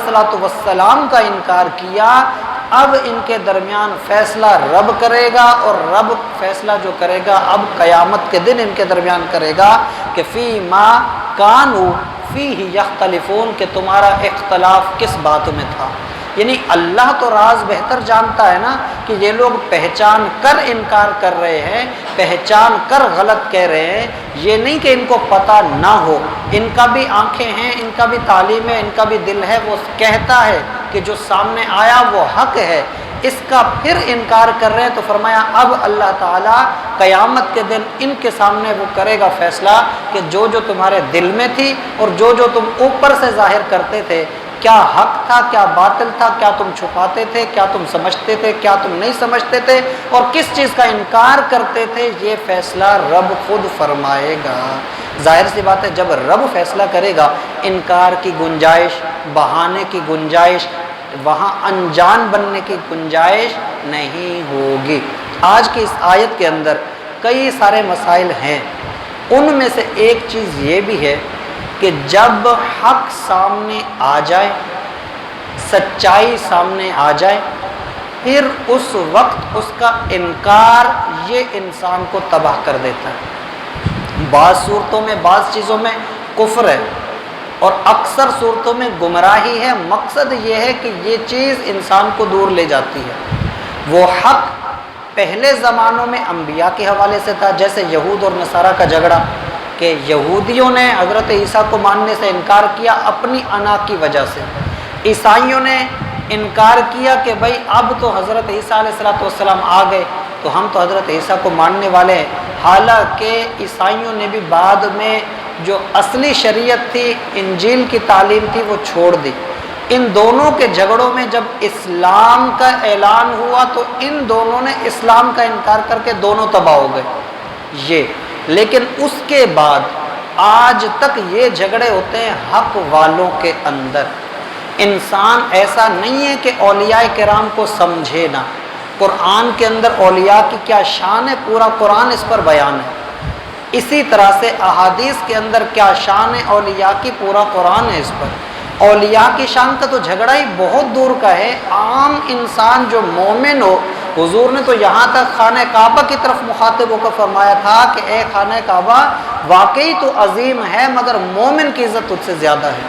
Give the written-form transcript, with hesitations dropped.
अलैहिस्सलाम का इनकार किया, अब इनके दरमियान फैसला रब करेगा, और रब फैसला जो करेगा अब क़यामत के दिन इनके दरमियान करेगा कि फ़ी मा कानू फ़ीही यख्तलिफ़ून, कि तुम्हारा इख्तलाफ किस बात में था। यानी अल्लाह तो राज बेहतर जानता है ना कि ये लोग पहचान कर इनकार कर रहे हैं, पहचान कर गलत कह रहे हैं। ये नहीं कि इनको पता ना हो, इनका भी आंखें हैं, इनका भी तालीम है, इनका भी दिल है, वो कहता है कि जो सामने आया वो हक है, इसका फिर इनकार कर रहे हैं। तो फरमाया अब अल्लाह ताला क़यामत के दिन इनके सामने वो करेगा फैसला कि जो जो तुम्हारे दिल में थी और जो जो तुम ऊपर से जाहिर करते थे, क्या हक था, क्या बातिल था, क्या तुम छुपाते थे, क्या तुम समझते थे, क्या तुम नहीं समझते थे, और किस चीज़ का इनकार करते थे, ये फैसला रब खुद फरमाएगा। जाहिर सी बात है, जब रब फैसला करेगा, इनकार की गुंजाइश, बहाने की गुंजाइश, वहाँ अनजान बनने की गुंजाइश नहीं होगी। आज की इस आयत के अंदर कई सारे मसाइल हैं, उनमें से एक चीज़ ये भी है कि जब हक सामने आ जाए, सच्चाई सामने आ जाए, फिर उस वक्त उसका इनकार ये इंसान को तबाह कर देता है। बाज़ सूरतों में, बाज़ चीज़ों में कुफ्र है और अक्सर सूरतों में गुमराही है। मकसद ये है कि ये चीज़ इंसान को दूर ले जाती है। वो हक पहले ज़मानों में अंबिया के हवाले से था, जैसे यहूद और नसारा का झगड़ा, कि यहूदियों ने हज़रत ईसा को मानने से इनकार किया अपनी अना की वजह से, ईसाइयों ने इनकार किया कि भाई अब तो हज़रत ईसा अलैहिस्सलाम आ गए तो हम तो हज़रत ईसा को मानने वाले हैं। हालांकि ईसाइयों ने भी बाद में जो असली शरीयत थी, इंजील की तालीम थी, वो छोड़ दी। इन दोनों के झगड़ों में जब इस्लाम का ऐलान हुआ तो इन दोनों ने इस्लाम का इनकार करके दोनों तबाह हो गए। ये लेकिन उसके बाद आज तक ये झगड़े होते हैं हक वालों के अंदर। इंसान ऐसा नहीं है कि औलिया किराम को समझे ना, कुरान के अंदर औलिया की क्या शान है, पूरा कुरान इस पर बयान है। इसी तरह से अहादीस के अंदर क्या शान है औलिया की, पूरा कुरान है इस पर। औलिया की शान का तो झगड़ा ही बहुत दूर का है। आम इंसान जो मोमिन हो, हुजूर ने तो यहाँ तक खाने काबा की तरफ मुखातिब होकर फरमाया था कि ए खाने काबा, वाकई तो अजीम है मगर मोमिन की इज़्ज़त तुझसे ज़्यादा है।